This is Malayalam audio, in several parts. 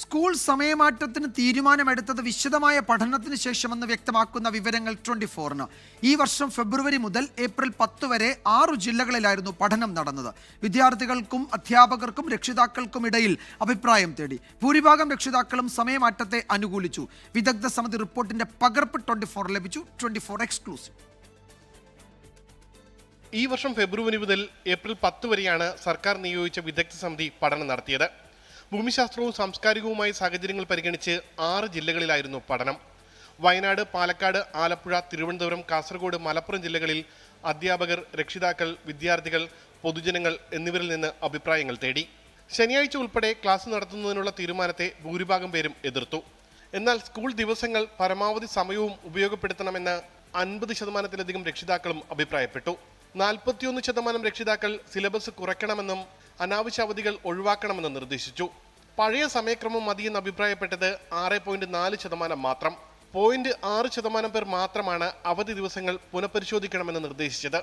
സ്കൂൾ സമയമാറ്റത്തിന് തീരുമാനമെടുത്തത് വിശദമായ പഠനത്തിന് ശേഷമെന്ന് വ്യക്തമാക്കുന്ന വിവരങ്ങൾ 24-ന്. ഈ വർഷം ഫെബ്രുവരി മുതൽ ഏപ്രിൽ 10 വരെ 6 ജില്ലകളിലായിരുന്നു പഠനം നടന്നത്. വിദ്യാർത്ഥികൾക്കും അധ്യാപകർക്കും രക്ഷിതാക്കൾക്കും ഇടയിൽ അഭിപ്രായം തേടി. ഭൂരിഭാഗം രക്ഷിതാക്കളും സമയമാറ്റത്തെ അനുകൂലിച്ചു. വിദഗ്ധ സമിതി റിപ്പോർട്ടിന്റെ പകർപ്പ് 24 ലഭിച്ചു. 24 എക്സ്ക്ലൂസീവ്. ഈ വർഷം ഫെബ്രുവരി മുതൽ ഏപ്രിൽ 10 വരെയാണ് സർക്കാർ നിയോഗിച്ച വിദഗ്ധ സമിതി പഠനം നടത്തിയത്. ഭൂമിശാസ്ത്രവും സാംസ്കാരികവുമായ സാഹചര്യങ്ങൾ പരിഗണിച്ച് 6 ജില്ലകളിലായിരുന്നു പഠനം. വയനാട്, പാലക്കാട്, ആലപ്പുഴ, തിരുവനന്തപുരം, കാസർഗോഡ്, മലപ്പുറം ജില്ലകളിൽ അധ്യാപകർ, രക്ഷിതാക്കൾ, വിദ്യാർത്ഥികൾ, പൊതുജനങ്ങൾ എന്നിവരിൽ നിന്ന് അഭിപ്രായങ്ങൾ തേടി. ശനിയാഴ്ച ഉൾപ്പെടെ ക്ലാസ് നടത്തുന്നതിനുള്ള തീരുമാനത്തെ ഭൂരിഭാഗം പേരും എതിർത്തു. എന്നാൽ സ്കൂൾ ദിവസങ്ങൾ പരമാവധി സമയവും ഉപയോഗപ്പെടുത്തണമെന്ന് 50% രക്ഷിതാക്കളും അഭിപ്രായപ്പെട്ടു. 41% രക്ഷിതാക്കൾ സിലബസ് കുറയ്ക്കണമെന്നും അനാവശ്യ അവധികൾ ഒഴിവാക്കണമെന്നും നിർദ്ദേശിച്ചു. പഴയ സമയക്രമം മതിയെന്ന് അഭിപ്രായപ്പെട്ടത് 6.4% മാത്രം. 0.6% പേർ മാത്രമാണ് അവധി ദിവസങ്ങൾ പുനഃപരിശോധിക്കണമെന്ന് നിർദ്ദേശിച്ചത്.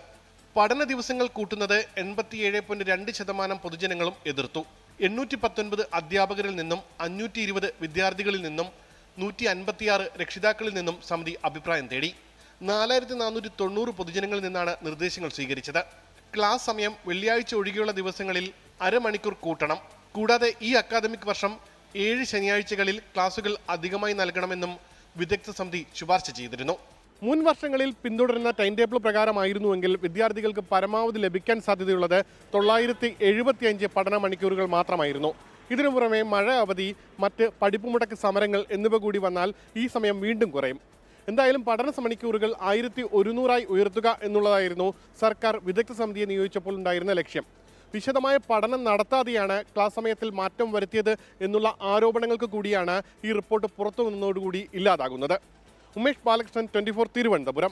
പഠന ദിവസങ്ങൾ കൂട്ടുന്നത് 87.2% പൊതുജനങ്ങളും എതിർത്തു. 819 അധ്യാപകരിൽ നിന്നും 520 വിദ്യാർത്ഥികളിൽ നിന്നും 156 രക്ഷിതാക്കളിൽ നിന്നും സമിതി അഭിപ്രായം തേടി. 4490 പൊതുജനങ്ങളിൽ നിന്നാണ് നിർദ്ദേശങ്ങൾ സ്വീകരിച്ചത്. ക്ലാസ് സമയം വെള്ളിയാഴ്ച ഒഴികെയുള്ള ദിവസങ്ങളിൽ അരമണിക്കൂർ കൂട്ടണം. കൂടാതെ ഈ അക്കാദമിക് വർഷം 7 ശനിയാഴ്ചകളിൽ ക്ലാസുകൾ അധികമായി നൽകണമെന്നും വിദഗ്ധ സമിതി ശുപാർശ ചെയ്തിരുന്നു. മുൻ വർഷങ്ങളിൽ പിന്തുടരുന്ന ടൈം ടേബിൾ പ്രകാരമായിരുന്നുവെങ്കിൽ വിദ്യാർത്ഥികൾക്ക് പരമാവധി ലഭിക്കാൻ സാധ്യതയുള്ളത് 975 പഠന മണിക്കൂറുകൾ മാത്രമായിരുന്നു. ഇതിനു പുറമെ മഴ അവധി, മറ്റ് പഠിപ്പുമുടക്ക് സമരങ്ങൾ എന്നിവ കൂടി വന്നാൽ ഈ സമയം വീണ്ടും കുറയും. എന്തായാലും പഠന മണിക്കൂറുകൾ 1100 ഉയർത്തുക എന്നുള്ളതായിരുന്നു സർക്കാർ വിദഗ്ധ സമിതിയെ നിയോഗിച്ചപ്പോൾ ഉണ്ടായിരുന്ന ലക്ഷ്യം. വിശദമായ പഠനം നടത്താതെയാണ് ക്ലാസ് സമയത്തിൽ മാറ്റം വരുത്തിയത് എന്നുള്ള ആരോപണങ്ങൾക്ക് കൂടിയാണ് ഈ റിപ്പോർട്ട് പുറത്തു വന്നതോടുകൂടി ഇല്ലാതാകുന്നത്. ഉമേഷ് ബാലകൃഷ്ണൻ, 24 തിരുവനന്തപുരം.